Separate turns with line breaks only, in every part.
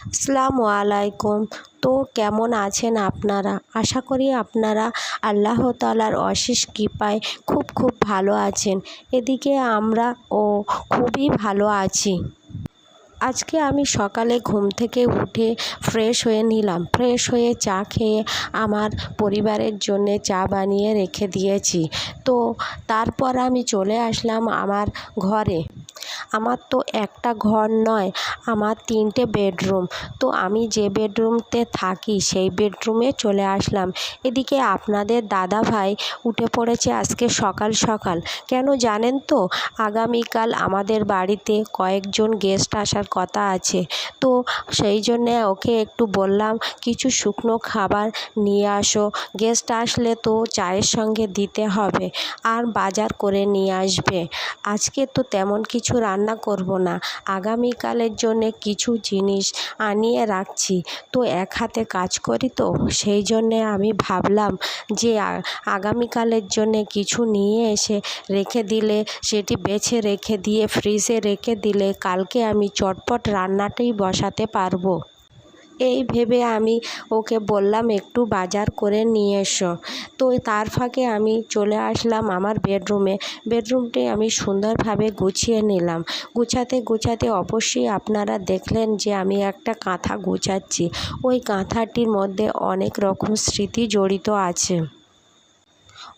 আসসালামু আলাইকুম। তো কেমন আছেন আপনারা? আশা করি আপনারা আল্লাহ তাআলার অশেষ কৃপায় খুব ভালো আছেন। এদিকে আমরাও খুবই ভালো আছি। আজকে আমি সকালে ঘুম থেকে উঠে ফ্রেশ হয়ে নিলাম। ফ্রেশ হয়ে চা খেয়ে আমার পরিবারের জন্যে চা বানিয়ে রেখে দিয়েছি। তো তারপর আমি চলে আসলাম আমার ঘরে। আমার তো একটা ঘর নয়, আমার 3টে বেডরুম। তো আমি যে বেডরুমতে থাকি সেই বেডরুমে চলে আসলাম। এদিকে আপনাদের দাদাভাই উঠে পড়েছে আজকে সকাল সকাল। কেন জানেন তো? আগামীকাল আমাদের বাড়িতে কয়েকজন গেস্ট আসার কথা আছে। তো সেই জন্যে ওকে একটু বললাম কিছু শুকনো খাবার নিয়ে আসো, গেস্ট আসলে তো চায়ের সঙ্গে দিতে হবে, আর বাজার করে নিয়ে আসবে। আজকে তো তেমন কিছু রান্না করব না, আগামীকালের জন্যে কিছু জিনিস আনিয়ে রাখছি। তো এক হাতে কাজ করি, তো সেই জন্যে আমি ভাবলাম যে আগামীকালের জন্যে কিছু নিয়ে এসে রেখে দিলে, সেটি বেছে রেখে দিয়ে ফ্রিজে রেখে দিলে কালকে আমি চটপট রান্নাটাই বসাতে পারবো। এই ভেবে আমি ওকে বললাম একটু বাজার করে নিয়ে এসো। তো তার ফাঁকে আমি চলে আসলাম আমার বেডরুমে। বেডরুমটি আমি সুন্দরভাবে গুছিয়ে নিলাম। গুছাতে অবশ্যই আপনারা দেখলেন যে আমি একটা কাঁথা গুছাচ্ছি। ওই কাঁথাটির মধ্যে অনেক রকম স্মৃতি জড়িত আছে।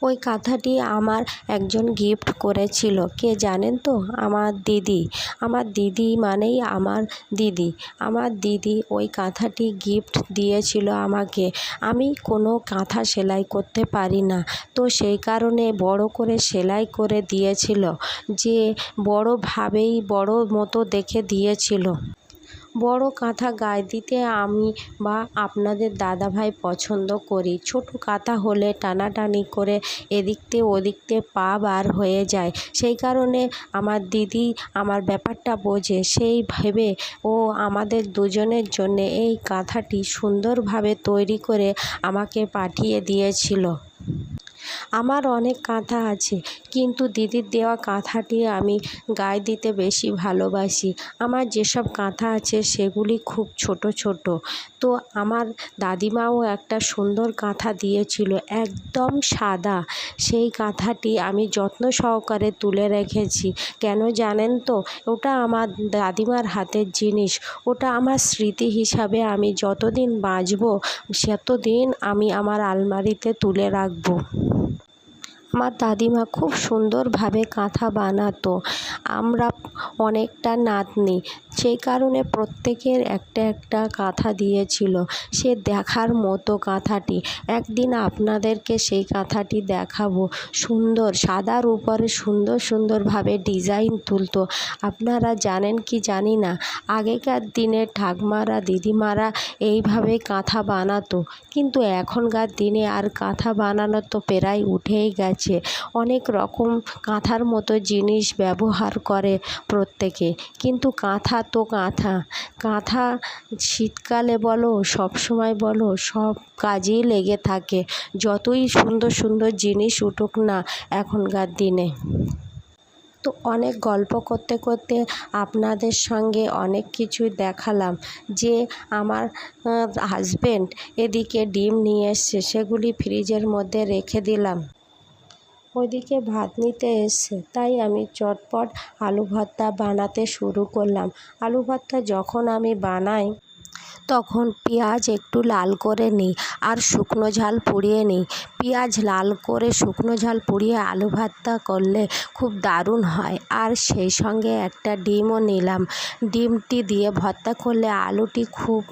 ওই কাঁথাটি আমার একজন গিফট করেছিল। কে জানেন তো? আমার দিদি। আমার দিদি মানেই আমার দিদি। আমার দিদি ওই কাঁথাটি গিফট দিয়েছিল আমাকে। আমি কোনো কাঁথা সেলাই করতে পারি না, তো সেই কারণে বড় করে সেলাই করে দিয়েছিল, যে বড়ভাবেই বড় মতো দেখে দিয়েছিল। বড় কাঁথা গায়ে দিতে আমি বা আপনাদের দাদাভাই পছন্দ করি। ছোট কাঁথা হলে টানাটানি করে এদিকতে ওদিকতে পা বার হয়ে যায়। সেই কারণে আমার দিদি আমার ব্যাপারটা বোঝে, সেই ভেবে ও আমাদের দুজনের জন্যে এই কাঁথাটি সুন্দরভাবে তৈরি করে আমাকে পাঠিয়ে দিয়েছিল। আমার অনেক কাঁথা আছে, কিন্তু দিদির দেওয়া কাঁথাটি আমি গায়ে দিতে বেশি ভালোবাসি। আমার যেসব কাঁথা আছে সেগুলি খুব ছোট ছোট। তো আমার দাদিমাও একটা সুন্দর কাঁথা দিয়েছিল, একদম সাদা। সেই কাঁথাটি আমি যত্ন সহকারে তুলে রেখেছি। কেন জানেন তো? ওটা আমার দাদিমার হাতের জিনিস। ওটা আমার স্মৃতি হিসাবে আমি যতদিন বাঁচব সেতদিন আমি আমার আলমারিতে তুলে রাখবো। আমার দাদিমা খুব সুন্দরভাবে কাঁথা বানাতো। আমরা অনেকটা নাতনি, সেই কারণে প্রত্যেকের একটা একটা কাঁথা দিয়েছিল। সে দেখার মতো কাঁথাটি। একদিন আপনাদেরকে সেই কাঁথাটি দেখাবো। সুন্দর সাদার উপরে সুন্দরভাবে ডিজাইন তুলতো। আপনারা জানেন কি জানি না, আগেকার দিনে ঠাকমারা দিদিমারা এইভাবে কাঁথা বানাতো, কিন্তু এখনকার দিনে আর কাঁথা বানানো তো প্রায় উঠেই গেছে। অনেক রকম কাঁথার মতো জিনিস ব্যবহার করে প্রত্যেকে, কিন্তু কাঁথা তো কাঁথা শীতকালে বলো সবসময় বলো সব কাজেই লেগে থাকে, যতই সুন্দর জিনিস উঠুক না এখনকার দিনে। তো অনেক গল্প করতে করতে আপনাদের সঙ্গে অনেক কিছুই দেখালাম, যে আমার হাজবেন্ড এদিকে ডিম নিয়ে এসছে, সেগুলি ফ্রিজের মধ্যে রেখে দিলাম। ওইদিকে ভাত নিতে এসছে, তাই আমি চটপট আলু ভর্তা বানাতে শুরু করলাম। আলু ভর্তা যখন আমি বানাই তখন পেঁয়াজ একটু লাল করে নিই আর শুকনো ঝাল পুড়িয়ে নিই। পেঁয়াজ লাল করে শুকনো ঝাল পুড়িয়ে আলু ভর্তা করলে খুব দারুণ হয়। আর সেই সঙ্গে একটা ডিমও নিলাম। ডিমটি দিয়ে ভর্তা করলে আলুটি খুব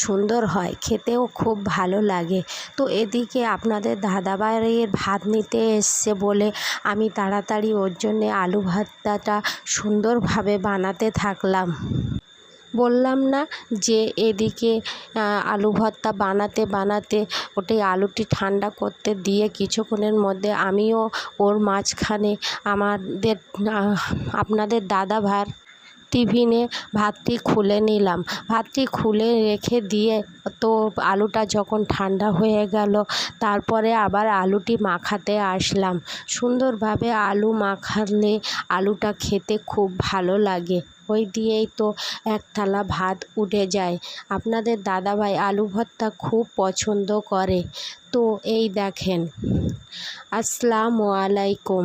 সুন্দর হয়, খেতেও খুব ভালো লাগে। তো এদিকে আপনাদের দাদাভাইয়ের ভাত নিতে এসছে বলে আমি তাড়াতাড়ি ওর জন্যে আলু ভর্তাটা সুন্দরভাবে বানাতে থাকলাম। বললাম না যে এদিকে আলু ভর্তা বানাতে ওটাই আলুটি ঠান্ডা করতে দিয়ে কিছুক্ষণের মধ্যে আমিও ওর মাঝখানে আপনাদের দাদাভাইয়ের টিফিনে ভাতটি খুলে নিলাম। ভাতটি খুলে রেখে দিয়ে তো আলুটা যখন ঠান্ডা হয়ে গেল, তারপরে আবার আলুটি মাখাতে আসলাম। সুন্দরভাবে আলু মাখালে আলুটা খেতে খুব ভালো লাগে। ওই দিয়েই তো এক থালা ভাত উঠে যায়। আপনাদের দাদাভাই আলু ভর্তা খুব পছন্দ করে। তো এই দেখেন। আসসালামু আলাইকুম।